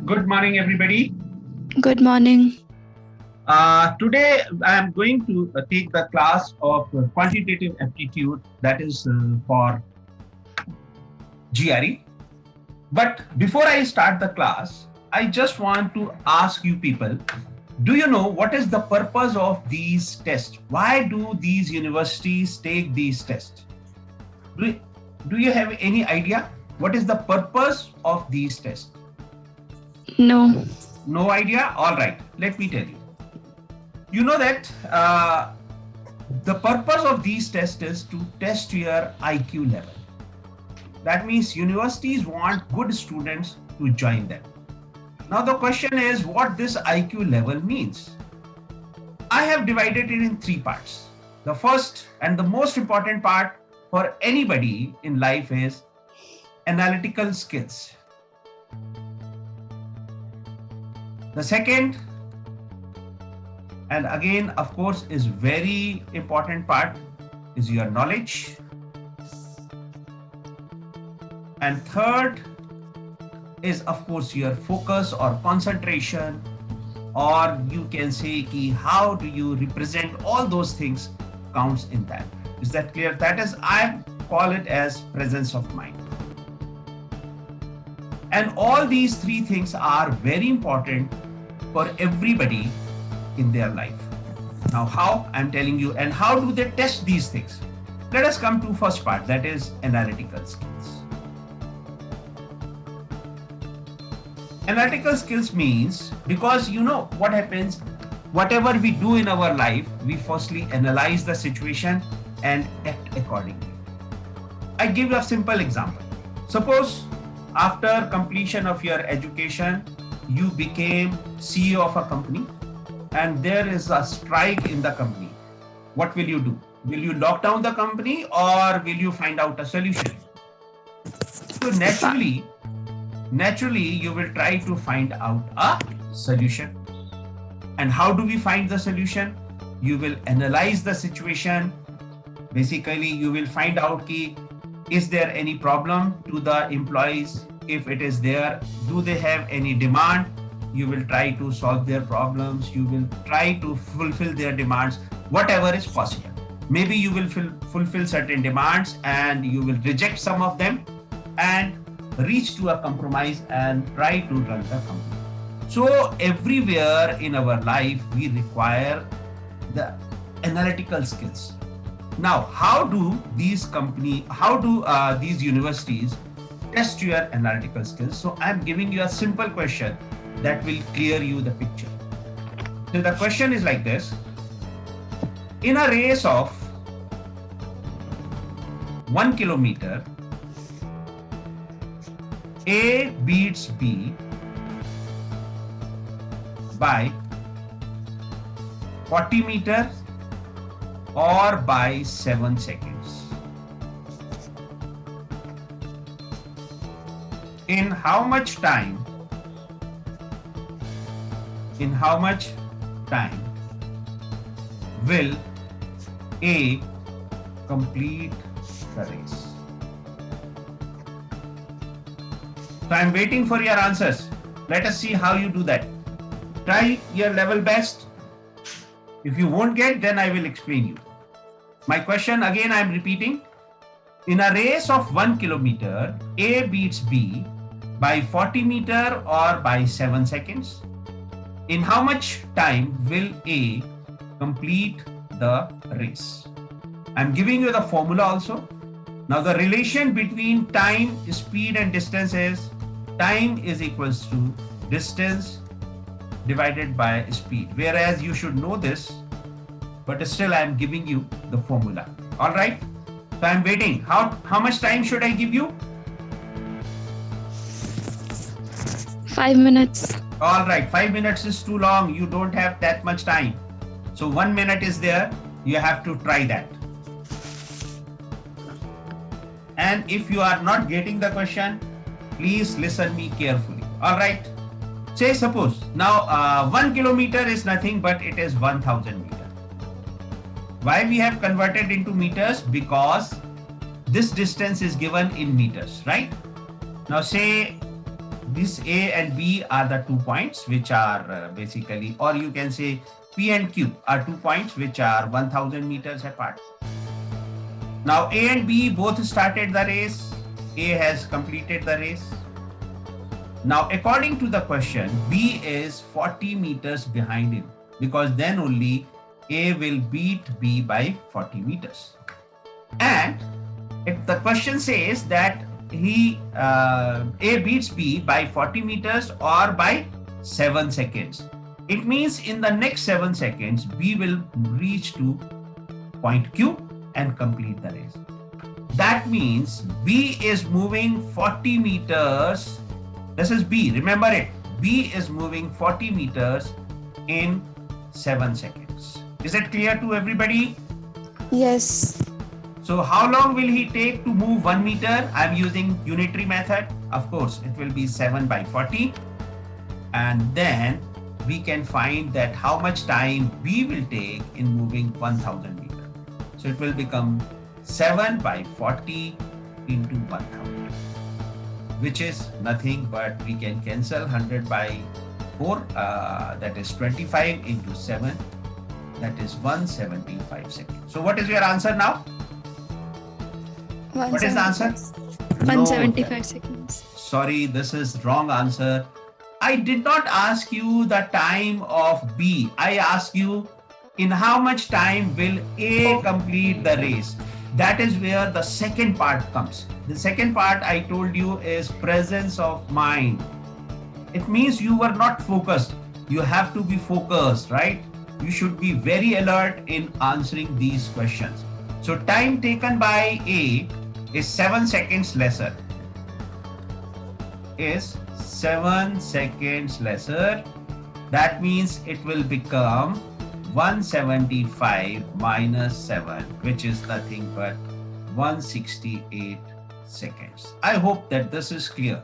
Good morning, everybody. Good morning. Today, I am going to take the class of quantitative aptitude, that is for GRE. But before I start the class, I just want to ask you people, do you know what is the purpose of these tests? Why do these universities take these tests? Do, do you have any idea? What is the purpose of these tests? No. No idea? All right, let me tell you. You know that the purpose of these tests is to test your IQ level. That means universities want good students to join them. Now the question is what this IQ level means. I have divided it in three parts. The first and the most important part for anybody in life is analytical skills. The second, and again of course is very important part, is your knowledge. And third is of course your focus or concentration, or you can say ki how do you represent all those things counts in that. Is that clear? That is, I call it as presence of mind. And all these three things are very important for everybody in their life. Now how? I'm telling you. And how do they test these things? Let us come to first part, that is analytical skills. Analytical skills means, because you know what happens, whatever we do in our life, we firstly analyze the situation and act accordingly. I give you a simple example. Suppose after completion of your education, you became CEO of a company and there is a strike in the company. What will you do? Will you lock down the company or will you find out a solution? So naturally you will try to find out a solution. And how do we find the solution? You will analyze the situation. Basically, you will find out ki, is there any problem to the employees? If it is there, do they have any demand? You will try to solve their problems. You will try to fulfill their demands, whatever is possible. Maybe you will fulfill certain demands and you will reject some of them and reach to a compromise and try to run the company. So everywhere in our life, we require the analytical skills. Now, how do these universities test your analytical skills? So I'm giving you a simple question that will clear you the picture. So the question is like this. In a race of 1 kilometer, A beats B by 40 meters or by 7 seconds. In how much time will A complete the race? So I'm waiting for your answers. Let us see how you do that. Try your level best. If you won't get, then I will explain you. My question again, I'm repeating. In a race of 1 kilometer, A beats B by 40 meter or by 7 seconds. In how much time will A complete the race? I'm giving you the formula also. Now the relation between time, speed and distance is time is equals to distance divided by speed. Whereas you should know this, but still I am giving you the formula. All right. So I'm waiting. How much time should I give you? 5 minutes. All right. 5 minutes is too long. You don't have that much time. So 1 minute is there. You have to try that. And if you are not getting the question, please listen me carefully. All right. Say suppose now 1 kilometer is nothing but it is 1000 meters. Why we have converted into meters? Because this distance is given in meters, right? Now say this A and B are the 2 points which are basically, or you can say P and Q are 2 points which are 1000 meters apart. Now A and B both started the race. A has completed the race. Now according to the question, B is 40 meters behind him, because then only A will beat B by 40 meters. And if the question says that A beats B by 40 meters or by 7 seconds, it means in the next 7 seconds B will reach to point Q and complete the race. That means B is moving 40 meters. This is B, remember it. B is moving 40 meters in 7 seconds. Is it clear to everybody? Yes. So how long will he take to move 1 meter? I'm using unitary method. Of course, it will be 7 by 40. And then we can find that how much time B will take in moving 1000 meters. So it will become 7 by 40 into 1000, which is nothing but we can cancel 100 by 4, that is 25 into 7, that is 175 seconds. So what is your answer now? What is the answer? 175 seconds. Sorry, this is wrong answer. I did not ask you the time of B. I asked you in how much time will A complete the race. That is where the second part comes. The second part I told you is presence of mind. It means you were not focused. You have to be focused, right? You should be very alert in answering these questions. So time taken by A is 7 seconds lesser. Is 7 seconds lesser. That means it will become 175 minus 7, which is nothing but 168 seconds. I hope that this is clear.